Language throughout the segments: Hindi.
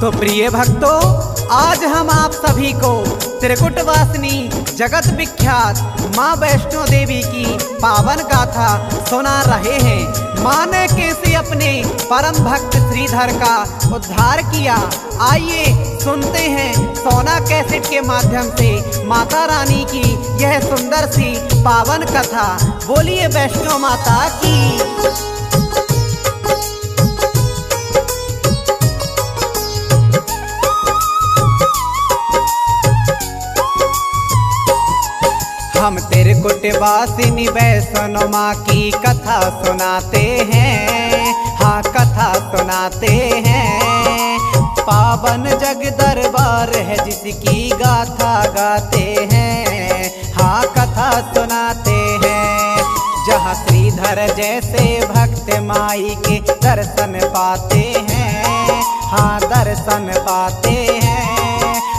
तो प्रिय भक्तों, आज हम आप सभी को त्रिकुट वासिनी जगत विख्यात माँ वैष्णो देवी की पावन गाथा सुना रहे हैं। माँ ने कैसे अपने परम भक्त श्रीधर का उद्धार किया, आइए सुनते हैं सोना कैसेट के माध्यम से माता रानी की यह सुंदर सी पावन कथा। बोलिए वैष्णो माता की। हम त्रिकुट वासिनी वैष्णो माँ की कथा सुनाते हैं, हाँ कथा सुनाते हैं। पावन जग दरबार है जिसकी गाथा गाते हैं, हाँ कथा सुनाते हैं। जहाँ श्रीधर जैसे भक्त माई के दर्शन पाते हैं, हाँ दर्शन पाते हैं।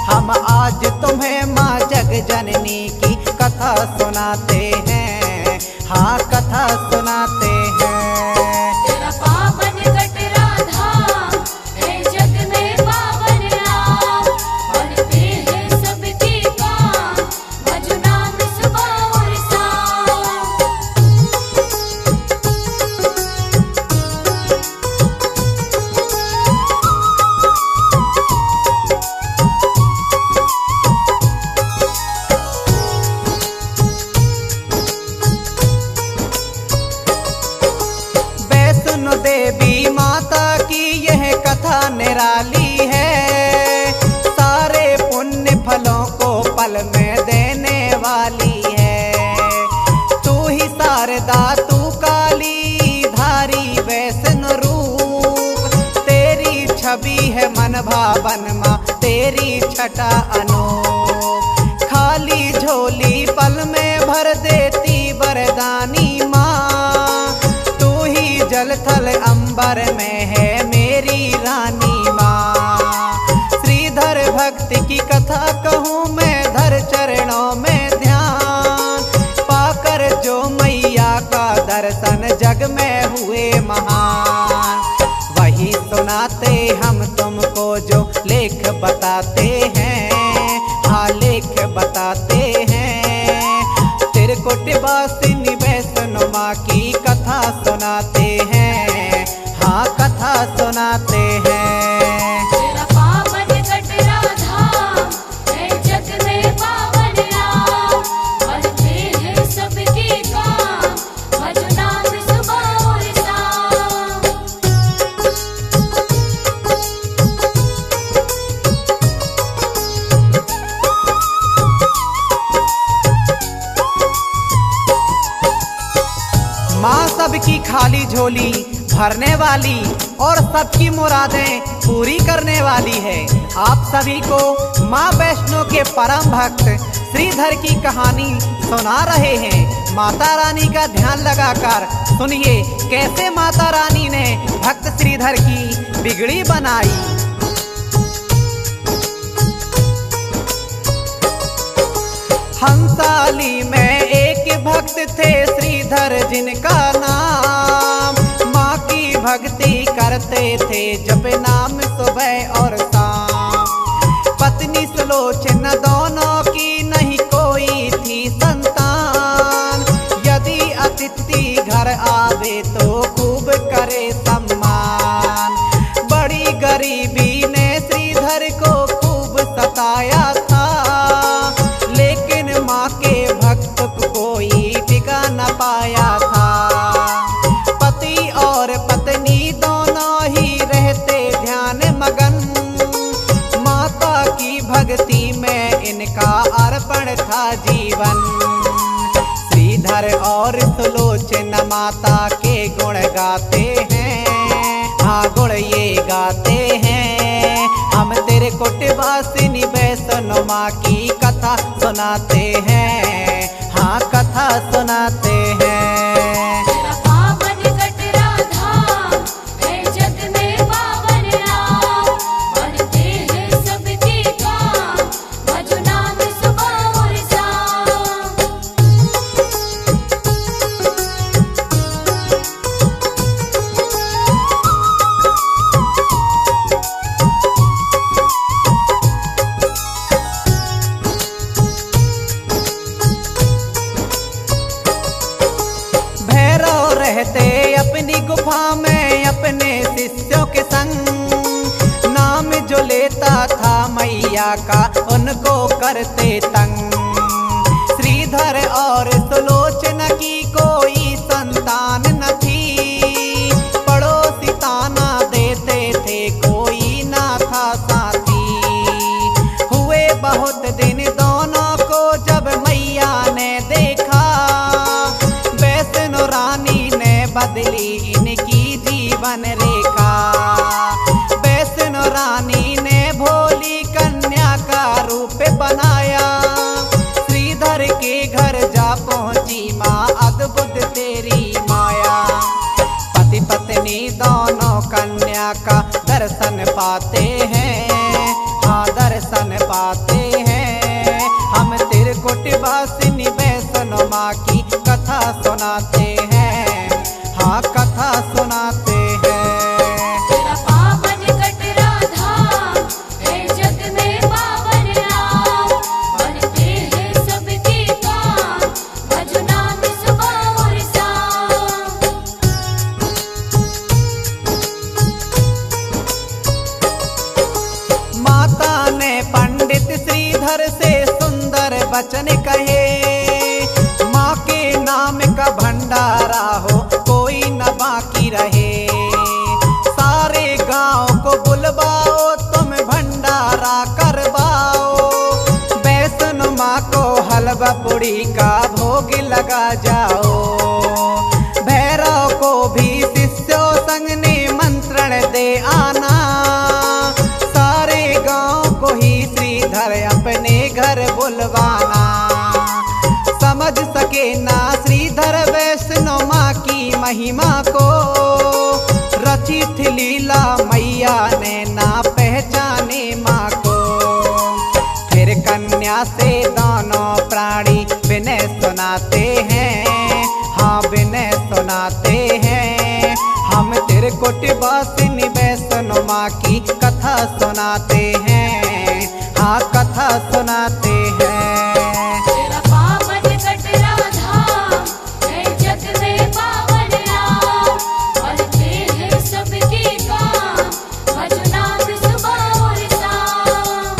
हम आज तुम्हें माँ जग जननी की कथा सुनाते हैं, हाँ कथा सुनाते हैं। तेरा पावन कटरा धाम है जग में पावन नाम, बनते हैं सबके काम, भजो नाम सुबह और शाम। वैष्णो देवी माता की यह कथा निराली है, सारे पुण्य फलों को पल में देने वाली है। तू ही शारदा तू काली धारी वैष्णो रूप, तेरी छवि है मन भावन माँ तेरी छटा अनूप। खाली झोली पल में भर देती वरदानी माँ, तू ही जल थल अंबर में है मेरी रानी माँ। श्रीधर भक्ति की कथा कहूँ मैं धर चरणों में ध्यान, पाकर जो मैया का दर्शन जग में हुए महान। वही सुनाते हम तुमको जो लेख बताते हैं, हाँ लेख बताते हैं। त्रिकुट वासिनी वैष्णो माँ की कथा सुनाते हैं, हाँ कथा सुनाते हैं। तेरा पावन कटरा धाम है जग में पावन नाम, बनते हैं सबके काम, भजो नाम सुबह और शाम। माँ सबकी खाली झोली भरने वाली और सबकी मुरादें पूरी करने वाली है। आप सभी को माँ वैष्णो के परम भक्त श्रीधर की कहानी सुना रहे हैं। माता रानी का ध्यान लगाकर सुनिए कैसे माता रानी ने भक्त श्रीधर की बिगड़ी बनाई। हंसाली में एक भक्त थे श्रीधर जिनका नाम, माँ की भक्ति करते थे जप नाम सुबह और शाम। पत्नी सुलोचना दोनों की नहीं कोई थी संतान, यदि अतिथि घर आवे तो खूब करे सम्मान। बड़ी गरीबी ने श्रीधर को खूब सताया था, लेकिन माँ के भक्त को कोई टिका न पाया था। पति और पत्नी दोनों ही रहते ध्यान मगन, माता की भक्ति में इनका अर्पण था जीवन। श्रीधर और सुलोचना माता के गुण गाते हैं, हाँ गुण ये गाते हैं। हम त्रिकुट वासिनी वैष्णो माँ की कथा सुनाते हैं, हाँ कथा सुनाते हैं। तेरा पावन कटरा धाम है जग में पावन नाम, बनते हैं सबके काम, भजो नाम सुबह और शाम। था मैया का उनको करते तंग। श्रीधर और सुलोचना की कोई संतान न थी, पड़ोसी ताना देते थे कोई ना था साथी। हुए बहुत दिन दोनों को जब मैया ने देखा, वैष्णो रानी ने बदली इनकी जीवन रेखा। वैष्णो रानी ने भोली कन्या का रूप बनाया, श्रीधर के घर जा पहुंची माँ अद्भुत तेरी माया। पति पत्नी दोनों कन्या का दर्शन पाते हैं, हाँ दर्शन पाते हैं। हम त्रिकुटवासिनी वैष्णो माँ की कथा सुनाते हैं, हाँ कथा सुनाते हैं। तेरा पावन कटरा धाम है जग में पावन नाम, बनते हैं सबके काम, भजो नाम सुबह और शाम। माता ने पंडित श्रीधर से सुंदर वचन कहे, माँ के नाम का भंडारा हो कोई न बाकी रहे। सारे गांव को बुलवाओ तुम भंडारा करवाओ, वैष्णो माँ को हलवा पूड़ी का भोग लगा जाओ। भैरव को भी शिष्यों संग निमंत्रण दे आना, सारे गांव को ही श्रीधर अपने घर बुलवाना। समझ सके ना श्रीधर वैष्णो माँ की महिमा को, रची थी लीला मैया ने ना पहचाने माँ को। फिर कन्या से दोनों प्राणी विनय सुनाते हैं, हाँ विनय सुनाते हैं। हम त्रिकुटवासिनी वैष्णो माँ की कथा सुनाते हैं, हाँ कथा सुनाते हैं। तेरा पावन कटरा धाम है जग में पावन नाम, बनते हैं सबके काम, भजो नाम सुबह और शाम।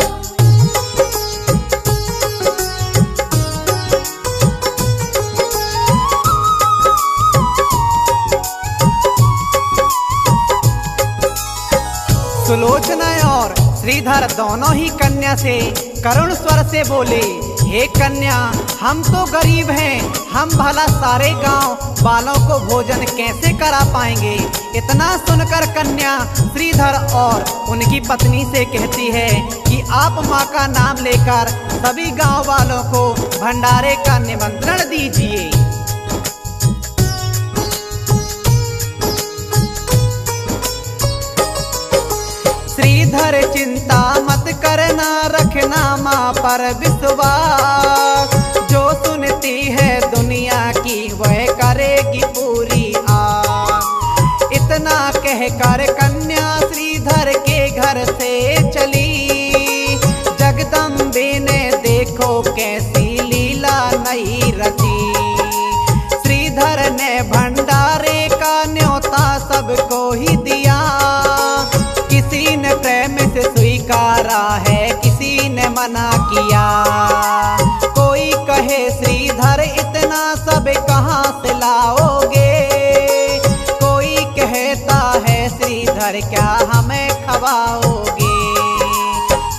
सुलोचना और श्रीधर दोनों ही कन्या से करुण स्वर से बोले, हे कन्या हम तो गरीब हैं, हम भला सारे गांव वालों को भोजन कैसे करा पाएंगे। इतना सुनकर कन्या श्रीधर और उनकी पत्नी से कहती है कि आप माँ का नाम लेकर सभी गांव वालों को भंडारे का निमंत्रण दीजिए। श्रीधर चिंता मत करना, रखना माँ पर विश्वास, जो सुनती है दुनिया की वह करेगी पूरी आस। इतना कहकर कन्या श्रीधर के घर से चली, जगदम्बे ने देखो कैसी लीला नई रची। श्रीधर ने भंडारे का न्योता सबको ही दिया, किसी ने प्रेम से स्वीकारा है किसी ने मना किया। कोई कहे श्रीधर इतना सब कहाँ से लाओगे, कोई कहता है श्रीधर क्या हमें खवाओगे।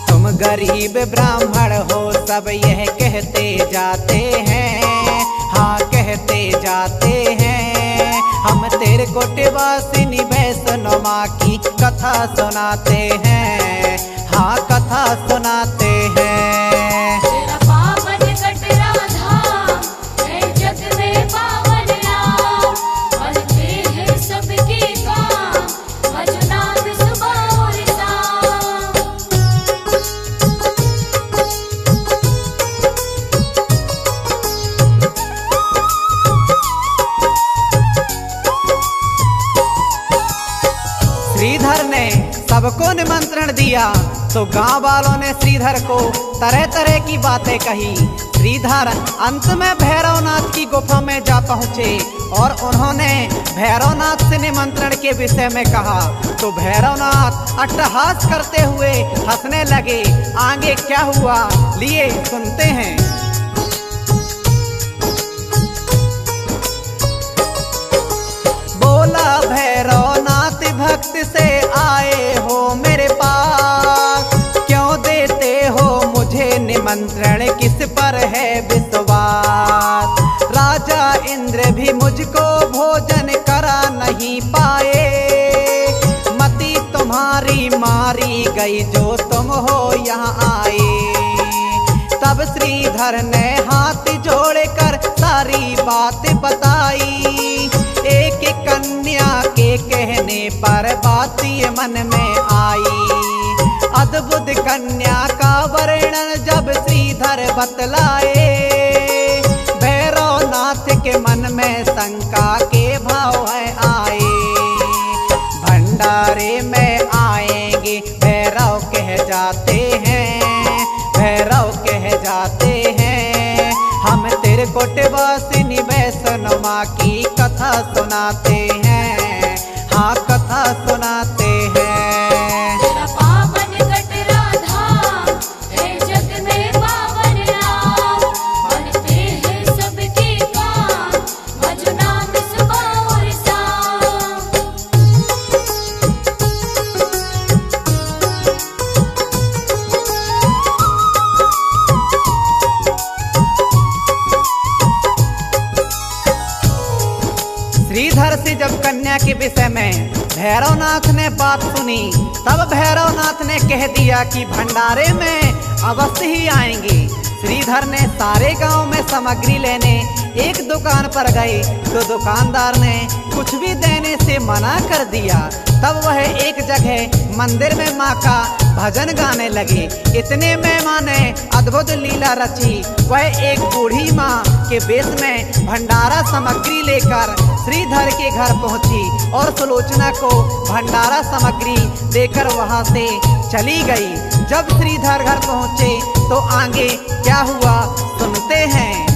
तुम गरीब ब्राह्मण हो सब यह कहते जाते हैं, हाँ कहते जाते हैं। हम त्रिकुटवासिनी वैष्णो माँ की कथा सुनाते हैं, हाँ कथा सुनाते हैं। तेरा पावन कटरा धाम है जग में पावन नाम, बनते हैं सबके काम, भजो नाम सुबह और शाम। श्रीधर ने सबको निमंत्रण दिया तो गांव वालों ने श्रीधर को तरह तरह की बातें कही। श्रीधर अंत में भैरवनाथ की गुफा में जा पहुंचे और उन्होंने भैरवनाथ से निमंत्रण के विषय में कहा तो भैरवनाथ अट्टहास करते हुए हंसने लगे। आगे क्या हुआ लिए सुनते हैं। बोला भैरवनाथ भक्त से आए हो मेरे पास, क्यों देते हो मुझे निमंत्रण, किस पर है विश्वास। राजा इंद्र भी मुझको भोजन करा नहीं पाए, मति तुम्हारी मारी गई जो तुम हो यहाँ आए। तब श्रीधर ने हाथ जोड़कर सारी बात बताई, एक कन्या के कहने पर बात ये मन में आई। अद्भुत कन्या का वर्णन जब श्रीधर बतलाए, भैरवनाथ के मन में शंका के भाव है आए। भंडारे में आएंगे भैरव कह जाते हैं, भैरव कह जाते हैं, हम त्रिकुटवासिनी वैष्णो माँ की कथा सुनाते हैं, हाँ कथा सुनाते हैं। तेरा पावन कटरा धाम है जग में पावन नाम, बनते हैं सबके काम, भजो नाम सुबह और शाम। श्रीधर से जब कन्या के विषय में भैरवनाथ ने बात सुनी, तब भैरवनाथ ने कह दिया कि भंडारे में अवश्य ही आएंगे। श्रीधर ने सारे गांव में सामग्री लेने एक दुकान पर गए तो दुकानदार ने कुछ भी देने से मना कर दिया। तब वह एक जगह मंदिर में माँ का भजन गाने लगे। इतने में माँ ने अद्भुत लीला रची। वह एक बूढ़ी माँ के वेश में भंडारा सामग्री लेकर श्रीधर के घर पहुंची और सुलोचना को भंडारा सामग्री देकर वहां से चली गई। जब श्रीधर घर पहुंचे तो आगे क्या हुआ सुनते हैं।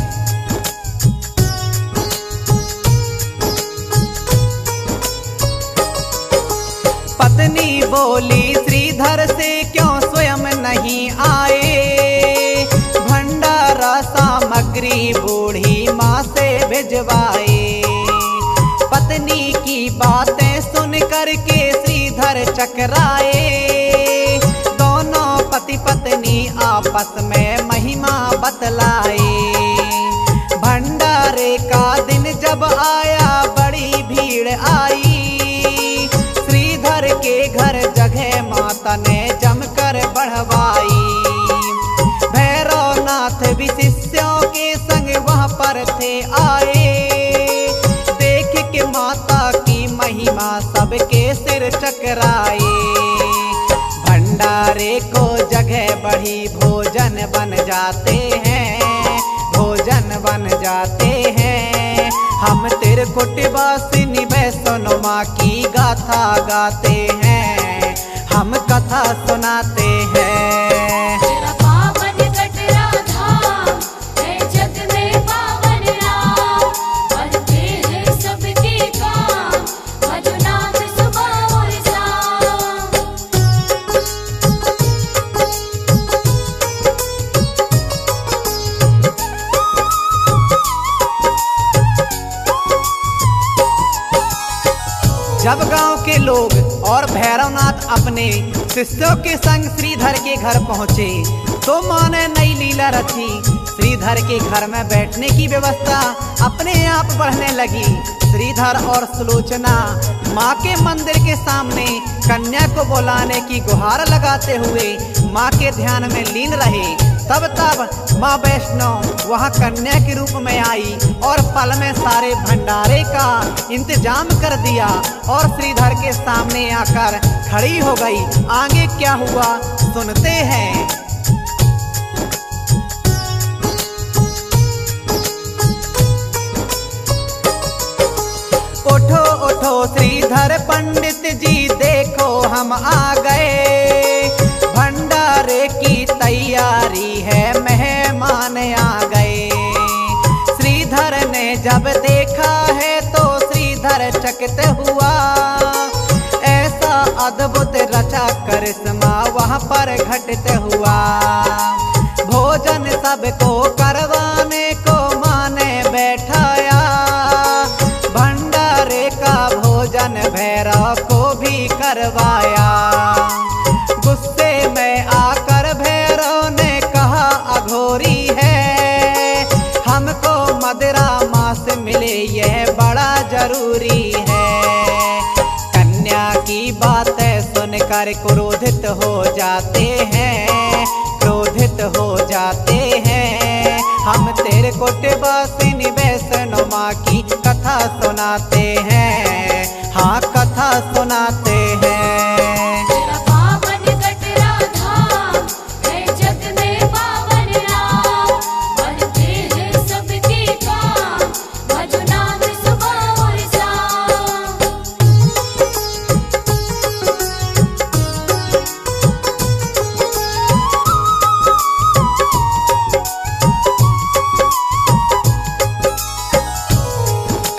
पत्नी बोली श्रीधर से क्यों स्वयं नहीं आए, भंडारा सामग्री बूढ़ी माँ से भिजवाए। पत्नी की बातें सुन करके श्रीधर चकराए, दोनों पति पत्नी आपस में महिमा बतलाए। भंडारे का दिन जब आया बड़ी भीड़ आई, श्रीधर के घर जगह माता ने जमकर बढ़वाई। भैरवनाथ भी शिष्यों के संग वहां पर थे आए, देख के माता की महिमा सबके सिर चकराए। भंडारे को जगह बढ़ी भोजन बन जाते हैं, भोजन बन जाते हैं। हम त्रिकुटवासिनी वैष्णो माँ की गाथा गाते हैं, हम कथा सुनाते हैं। तेरा पावन कटरा धाम है जग में पावन नाम, बनते हैं सबके काम, भजो नाम सुबह और शाम। जब गांव के लोग और भैरवनाथ अपने शिष्यों के संग श्रीधर के घर पहुंचे तो माँ ने नई लीला रची। श्रीधर के घर में बैठने की व्यवस्था अपने आप बढ़ने लगी। श्रीधर और सुलोचना माँ के मंदिर के सामने कन्या को बुलाने की गुहार लगाते हुए माँ के ध्यान में लीन रहे। तब माँ वैष्णो वहाँ कन्या के रूप में आई और पल में सारे भंडारे का इंतजाम कर दिया और श्रीधर के सामने आकर खड़ी हो गई। आगे क्या हुआ सुनते हैं। उठो उठो श्रीधर पंडित जी देखो हम आ गए, भंडारे की तैयारी है मेहमान आ गए। श्रीधर ने जब देखा है चकित हुआ। ऐसा अद्भुत रचा करिश्मा वहाँ पर घटित हुआ। भोजन सबको करवाने को माँ ने बैठाया। भंडारे का भोजन भैरव को भी करवाया। गुस्से में आकर भैरव ने कहा अघोरी है, हमको मदिरा माँ से मिले यह बड़ा जरूरी है। कन्या की बातें सुनकर क्रोधित हो जाते हैं, क्रोधित हो जाते हैं। हम तेरे कोटवासिनी वैष्णो माँ की कथा सुनाते हैं, हाँ कथा सुनाते हैं। तेरा पावन कटरा धाम है जग में पावन नाम, बनते हैं सबके काम, भजो नाम सुबह और शाम।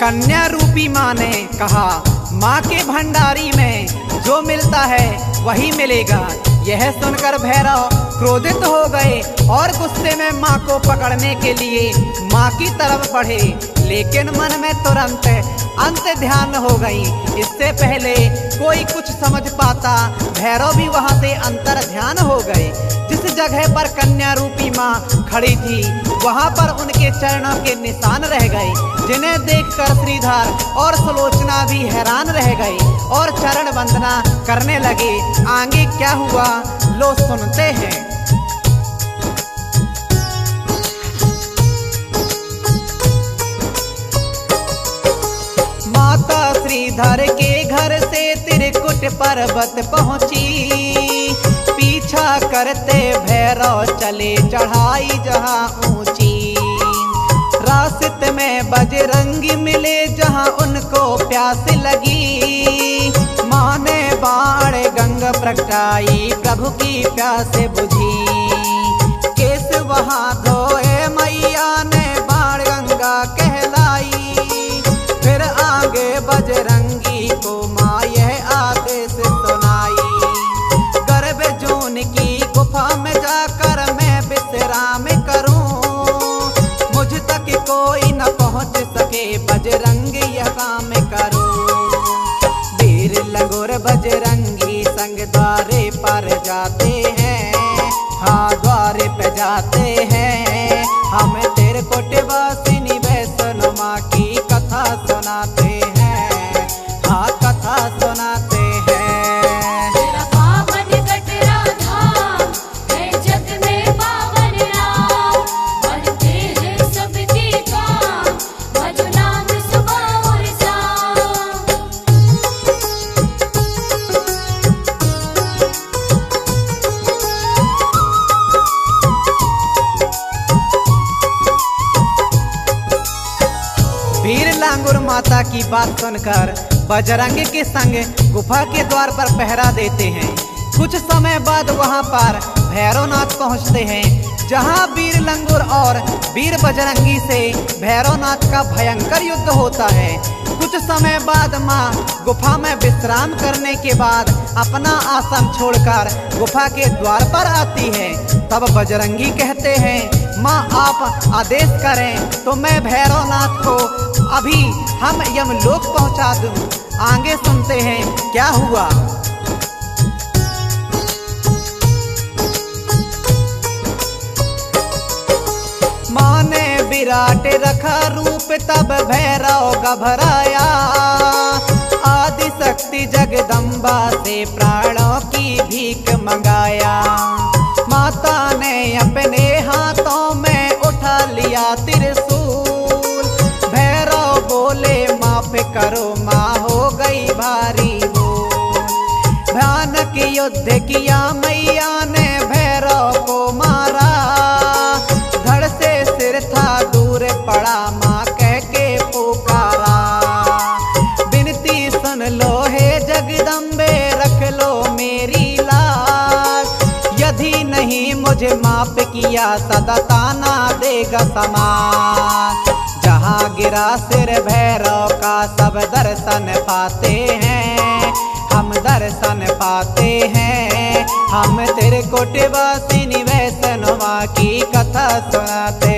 कन्या रूपी माँ ने कहा माँ के भंडारी में जो मिलता है वही मिलेगा। यह सुनकर भैरव क्रोधित हो गए और गुस्से में माँ को पकड़ने के लिए माँ की तरफ बढ़े, लेकिन मन में तुरंत अंत ध्यान हो गई। इससे पहले कोई कुछ समझ पाता भैरव भी वहाँ से अंतर ध्यान हो गए। जिस जगह पर कन्या रूपी माँ खड़ी थी वहाँ पर उनके चरणों के निशान रह गए, जिन्हें देखकर श्रीधर और सुलोचना भी हैरान रह गए और चरण वंदना करने लगे। आगे क्या हुआ लो सुनते हैं। माता श्रीधर के घर से त्रिकुट पर्वत पहुँची। पीछा करते भैरव चले चढ़ाई जहाँ ऊंची। रास्ते में बजरंगी मिले जहाँ उनको प्यास लगी। माँ ने बाण गंगा प्रगटाई प्रभु की प्यास बुझी। केस वहाँ धोए मैया ने बाण गंगा कहलाई। फिर आगे बजरंगी को माँ यह आदेश सुनाई। गर्भ जून की गुफा में जाकर मैं विश्राम करूं, मुझ तक कोई न पहुंच सके बजरंगी यह काम करूं। वीर लंगोर बजरंगी संग द्वारे पर जाते हैं, हाँ द्वारे पे जाते हैं। हम तेरे कोटवासिनी वैष्णो माँ की कथा सुनाते हैं, हाँ कथा सुनाते हैं। तेरा पावन कटरा धाम है जग में पावन नाम, बनते हैं सबके काम, भजो नाम सुबह और शाम। वीर लांगुर माता की बात सुनकर बजरंगी के संग गुफा के द्वार पर पहरा देते हैं। कुछ समय बाद वहां पर भैरवनाथ पहुंचते हैं, जहां वीर लंगुर और वीर बजरंगी से भैरवनाथ का भयंकर युद्ध होता है। कुछ समय बाद माँ गुफा में विश्राम करने के बाद अपना आसन छोड़कर गुफा के द्वार पर आती है। तब बजरंगी कहते हैं माँ आप आदेश करें तो मैं भैरवनाथ को अभी हम यमलोक पहुंचा दूं। आगे सुनते हैं क्या हुआ। माँ ने विराट रखा रूप तब भैरव घबराया। आदि शक्ति जगदम्बा से प्राणों की भीख मंगाया। माता ने अपने हाथों में उठा लिया त्रिशूल। भैरव बोले माफ करो माँ हो गई भारी भूल। भयानक युद्ध किया मैया ने भैरव को मारा। धड़ से सिर था दूर पड़ा माँ कह के पुकारा। विनती सुन लो हे जगदम्बे रख लो मेरी लाज। यदि नहीं मुझे माफ किया सदा ताना देगा समाज। जहाँ जहाँ गिरा सिर भैरव का सब दर्शन पाते हैं, हम दर्शन पाते हैं। हम त्रिकुट वासिनी वैष्णवा की कथा सुनाते